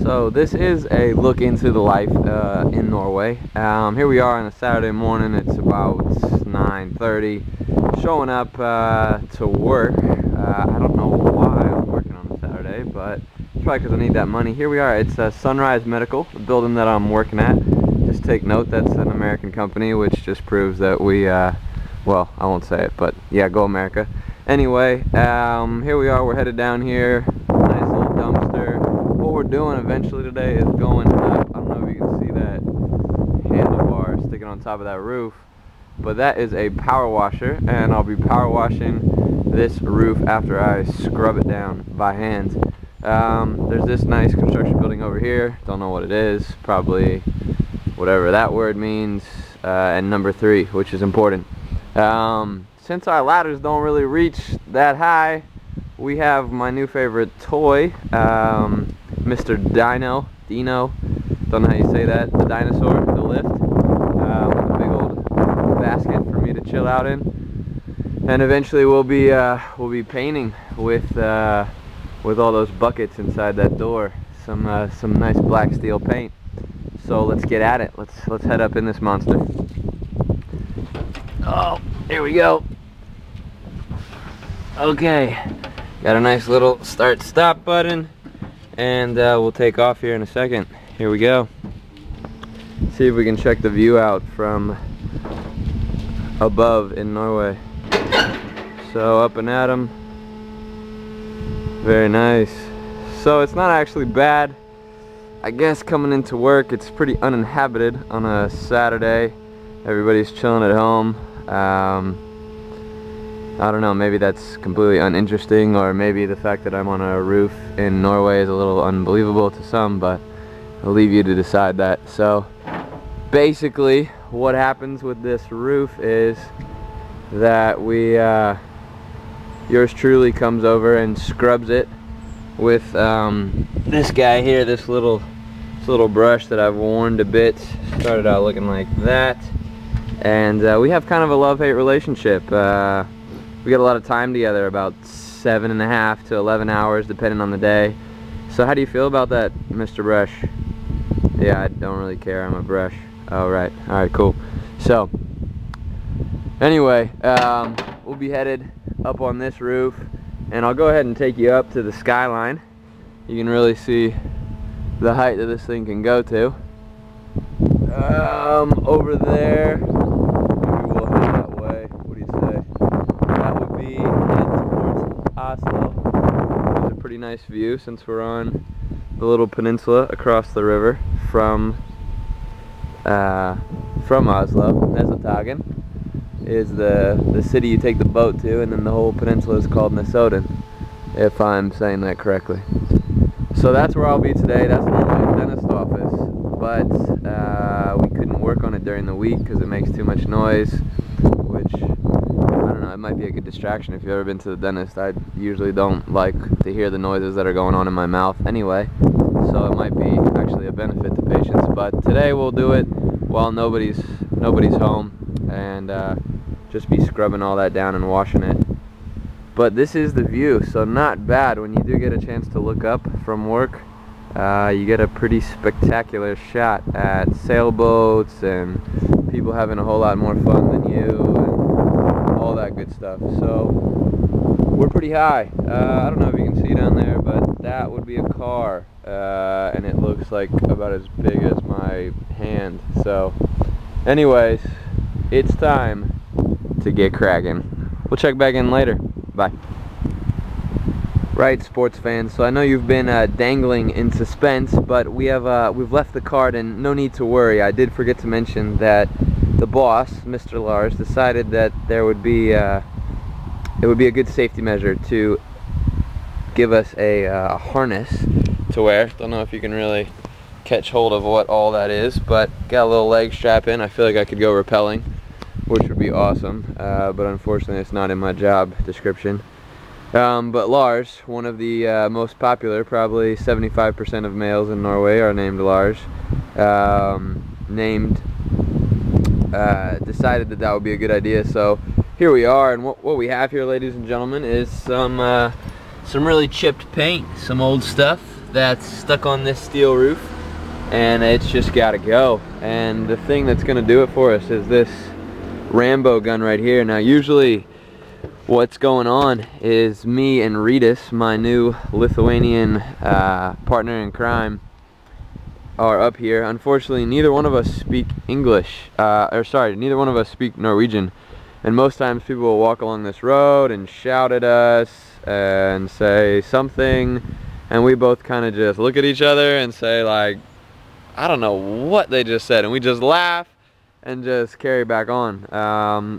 So this is a look into the life in Norway. Here we are on a Saturday morning. It's about 9:30. Showing up to work. I don't know why I'm working on a Saturday, but it's probably because I need that money. Here we are. It's Sunrise Medical, the building that I'm working at. Just take note, that's an American company, which just proves that we, well, I won't say it, but yeah, go America. Anyway, here we are. We're headed down here. Nice little dumpster. What we're doing eventually today is going up. I don't know if you can see that handlebar sticking on top of that roof, but that is a power washer, and I'll be power washing this roof after I scrub it down by hand. There's this nice construction building over here. Don't know what it is. Probably whatever that word means. And number 3, which is important. Since our ladders don't really reach that high, we have my new favorite toy, Mr. Dino, don't know how you say that, the dinosaur, the lift, with a big old basket for me to chill out in. And eventually we'll be painting with all those buckets inside that door, some nice black steel paint. So let's get at it. Let's head up in this monster. Oh, here we go. Okay, got a nice little start-stop button, and we'll take off here in a second. Here we go. See if we can check the view out from above in Norway. So up and at 'em. Very nice. So it's not actually bad. I guess coming into work, it's pretty uninhabited on a Saturday. Everybody's chilling at home. I don't know, maybe that's completely uninteresting, or maybe the fact that I'm on a roof in Norway is a little unbelievable to some, but I'll leave you to decide that. So basically what happens with this roof is that yours truly comes over and scrubs it with this guy here, this little brush that I've worn to bits. Started out looking like that, and we have kind of a love-hate relationship. We got a lot of time together, about 7.5 to 11 hours depending on the day. So how do you feel about that, Mr. Brush? Yeah, I don't really care, I'm a brush. Oh right, alright, cool. So anyway, we'll be headed up on this roof, and I'll go ahead and take you up to the skyline. You can really see the height that this thing can go to. Over there, maybe we'll head that way. What do you say? That would be headed towards Oslo. It's a pretty nice view since we're on the little peninsula across the river from Oslo. Nesodden is the city you take the boat to, and then the whole peninsula is called Nesodden, if I'm saying that correctly. So that's where I'll be today. That's my dentist office, but we couldn't work on it during the week because it makes too much noise, which, I don't know, it might be a good distraction if you've ever been to the dentist. I usually don't like to hear the noises that are going on in my mouth anyway, so it might be actually a benefit to patients. But today we'll do it while nobody's home, and just be scrubbing all that down and washing it. But this is the view, so not bad. When you do get a chance to look up from work, you get a pretty spectacular shot at sailboats and people having a whole lot more fun than you and all that good stuff. So we're pretty high. I don't know if you can see down there, but that would be a car, and it looks like about as big as my hand. So anyways, it's time to get cracking. We'll check back in later. Bye. Right, sports fans, so I know you've been dangling in suspense, but we've left the card, and no need to worry. I did forget to mention that the boss, Mr. Lars, decided that it would be a good safety measure to give us a harness to wear. Don't know if you can really catch hold of what all that is, but got a little leg strap in. I feel like I could go rappelling, which would be awesome, but unfortunately it's not in my job description. But Lars, one of the most popular, probably 75% of males in Norway are named Lars, decided that would be a good idea. So here we are, and what we have here, ladies and gentlemen, is some really chipped paint, some old stuff that's stuck on this steel roof, and it's just gotta go. And the thing that's gonna do it for us is this Rambo gun right here. Now usually what's going on is me and Rytis, my new Lithuanian partner in crime, are up here. Unfortunately, neither one of us speak English, neither one of us speak Norwegian, and most times people will walk along this road and shout at us and say something, and we both kind of just look at each other and say, like, I don't know what they just said, and we just laugh and just carry back on.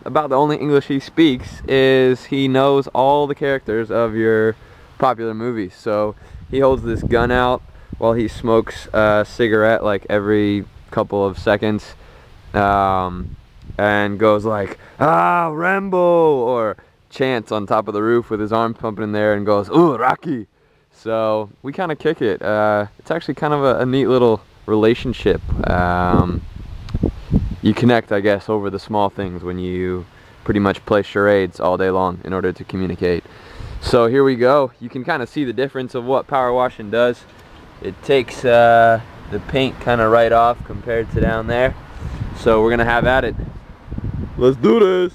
About the only English he speaks is he knows all the characters of your popular movies. So he holds this gun out while he smokes a cigarette like every couple of seconds, and goes like, "Ah, Rambo," or chants on top of the roof with his arm pumping in there and goes, "Ooh, Rocky." So we kind of kick it. It's actually kind of a neat little relationship. You connect, I guess, over the small things when you pretty much play charades all day long in order to communicate. So here we go. You can kind of see the difference of what power washing does. It takes the paint kind of right off compared to down there. So we're gonna have at it. Let's do this.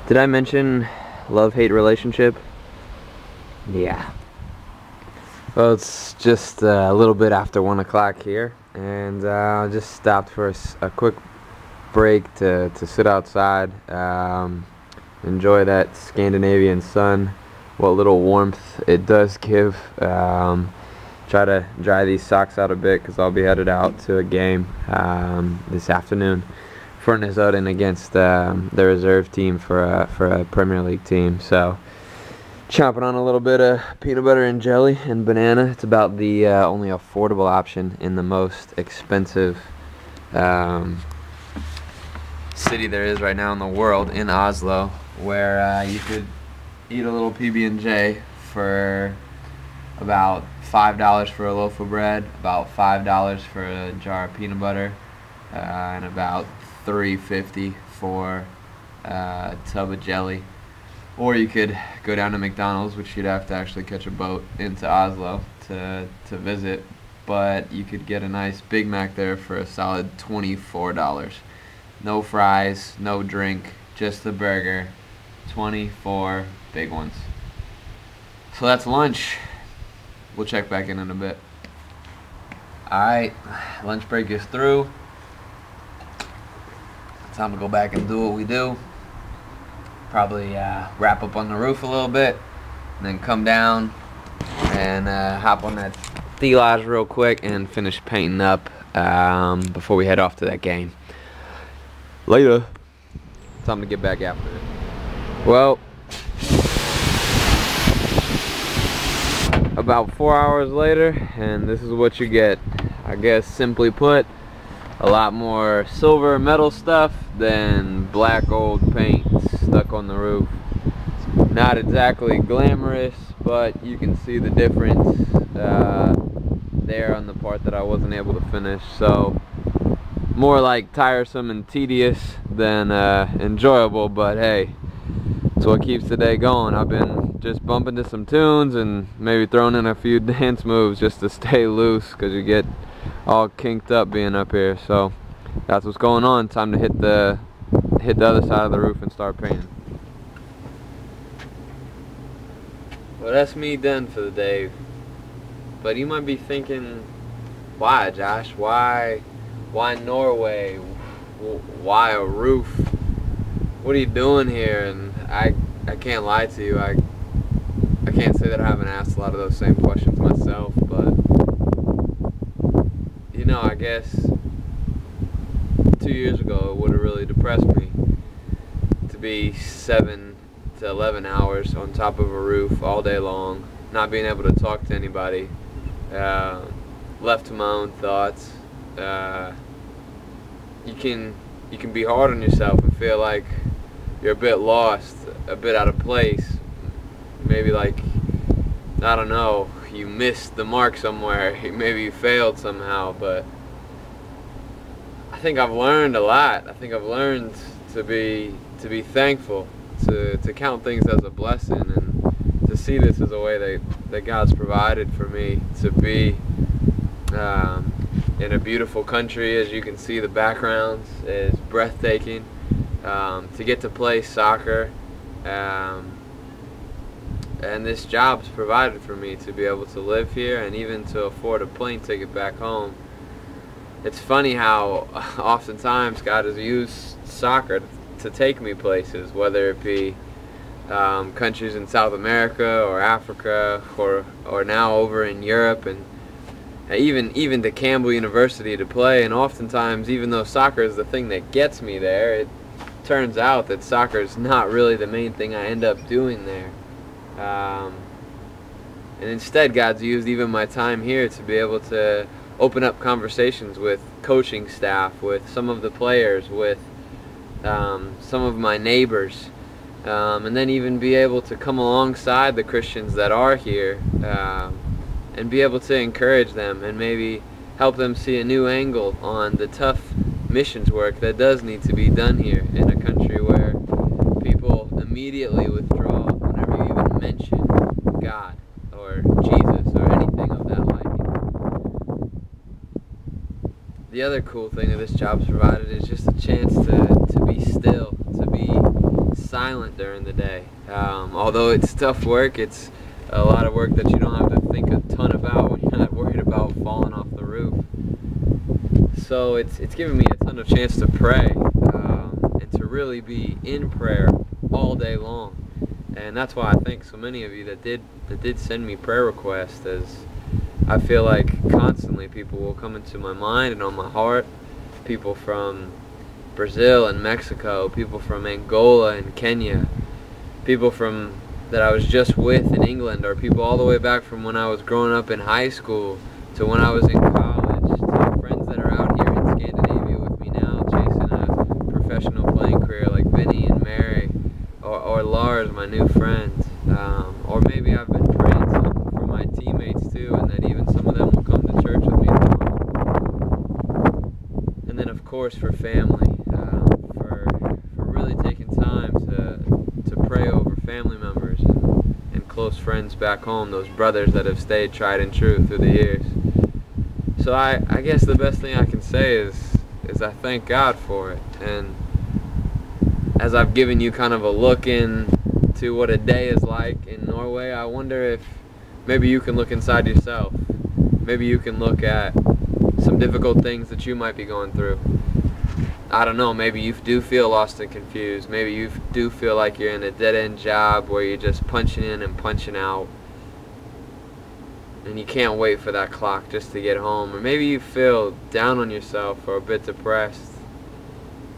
Did I mention love-hate relationship? Yeah. Well, it's just a little bit after 1 o'clock here, and I just stopped for a quick break to sit outside, enjoy that Scandinavian sun, what little warmth it does give. Try to dry these socks out a bit because I'll be headed out to a game this afternoon for Nesodden against the reserve team for a Premier League team. So chomping on a little bit of peanut butter and jelly and banana. It's about the only affordable option in the most expensive city there is right now in the world, in Oslo, where you could eat a little PB&J for about $5 for a loaf of bread, about $5 for a jar of peanut butter, and about $3.50 for a tub of jelly. Or you could go down to McDonald's, which you'd have to actually catch a boat into Oslo to visit, but you could get a nice Big Mac there for a solid $24. No fries, no drink, just the burger. 24 big ones. So that's lunch. We'll check back in a bit. Alright, lunch break is through. Time to go back and do what we do. Probably wrap up on the roof a little bit, and then come down and hop on that thelage real quick and finish painting up before we head off to that game. Later. Time to get back after it. Well, about 4 hours later, and this is what you get. I guess simply put, a lot more silver metal stuff than black old paint stuck on the roof. Not exactly glamorous, but you can see the difference there on the part that I wasn't able to finish. So more like tiresome and tedious than enjoyable, but hey, it's what keeps the day going. I've been just bumping to some tunes and maybe throwing in a few dance moves just to stay loose, because you get all kinked up being up here. So that's what's going on. Time to hit the other side of the roof and start painting. Well, that's me done for the day. But you might be thinking, why, Josh? Why Norway? Why a roof? What are you doing here? And I can't lie to you. I can't say that I haven't asked a lot of those same questions myself, but you know, I guess 2 years ago it would have really depressed me to be 7, to 11 hours on top of a roof all day long, not being able to talk to anybody, left to my own thoughts. You can be hard on yourself and feel like you're a bit lost, a bit out of place. Maybe like, I don't know, you missed the mark somewhere. Maybe you failed somehow, but I think I've learned a lot. I think I've learned to be thankful, to count things as a blessing, and to see this as a way that God's provided for me to be in a beautiful country. As you can see, the background is breathtaking. To get to play soccer, and this job's provided for me to be able to live here and even to afford a plane ticket back home. It's funny how oftentimes God has used soccer to take me places, whether it be countries in South America or Africa, or now over in Europe, and even to Campbell University to play. And oftentimes, even though soccer is the thing that gets me there, it turns out that soccer is not really the main thing I end up doing there. And instead, God's used even my time here to be able to open up conversations with coaching staff, with some of the players, with some of my neighbors, and then even be able to come alongside the Christians that are here, and be able to encourage them and maybe help them see a new angle on the tough missions work that does need to be done here in a country where people immediately withdraw whenever you even mention God or Jesus or anything of that liking. The other cool thing that this job's provided is just a chance to be still, to be silent during the day. Although it's tough work, it's a lot of work that you don't have to think a ton about when you're not worried about falling off the roof. So it's given me a ton of chance to pray, and to really be in prayer all day long. And that's why I thank so many of you that did send me prayer requests, as I feel like constantly people will come into my mind and on my heart. People from Brazil and Mexico, people from Angola and Kenya, people from that I was just with in England, or people all the way back from when I was growing up in high school to when I was in college, to friends that are out here in Scandinavia with me now chasing a professional playing career, like Vinny and Mary, or Lars, my new friend, or maybe I've been praying for my teammates too, and that even some of them will come to church with me tomorrow. And then of course for family, for really taking time to pray over family members and close friends back home, those brothers that have stayed tried and true through the years. So I guess the best thing I can say is I thank God for it. And as I've given you kind of a look into what a day is like in Norway, I wonder if maybe you can look inside yourself. Maybe you can look at some difficult things that you might be going through. I don't know, maybe you do feel lost and confused. Maybe you do feel like you're in a dead-end job where you're just punching in and punching out, and you can't wait for that clock just to get home. Or maybe you feel down on yourself or a bit depressed.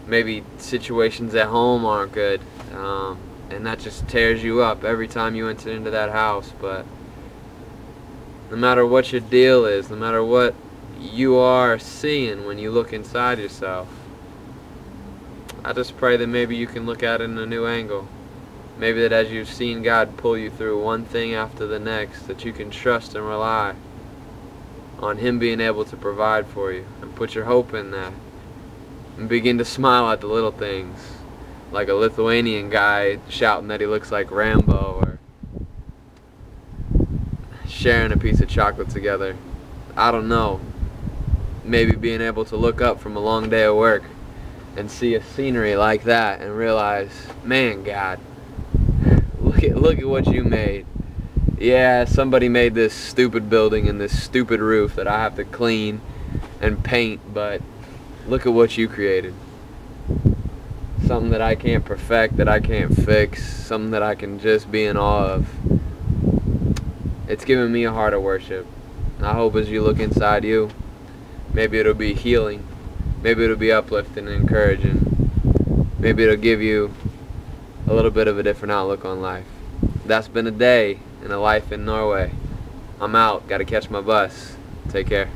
Maybe situations at home aren't good, and that just tears you up every time you enter into that house. But no matter what your deal is, no matter what you are seeing when you look inside yourself, I just pray that maybe you can look at it in a new angle. Maybe that as you've seen God pull you through one thing after the next, that you can trust and rely on Him being able to provide for you, and put your hope in that, and begin to smile at the little things, like a Lithuanian guy shouting that he looks like Rambo, or sharing a piece of chocolate together. I don't know. Maybe being able to look up from a long day of work and see a scenery like that and realize, man, God, look at what you made. Yeah, somebody made this stupid building and this stupid roof that I have to clean and paint, but look at what you created. Something that I can't perfect, that I can't fix, something that I can just be in awe of. It's given me a heart of worship. I hope as you look inside you, maybe it'll be healing. Maybe it'll be uplifting and encouraging. Maybe it'll give you a little bit of a different outlook on life. That's been a day in a life in Norway. I'm out. Gotta catch my bus. Take care.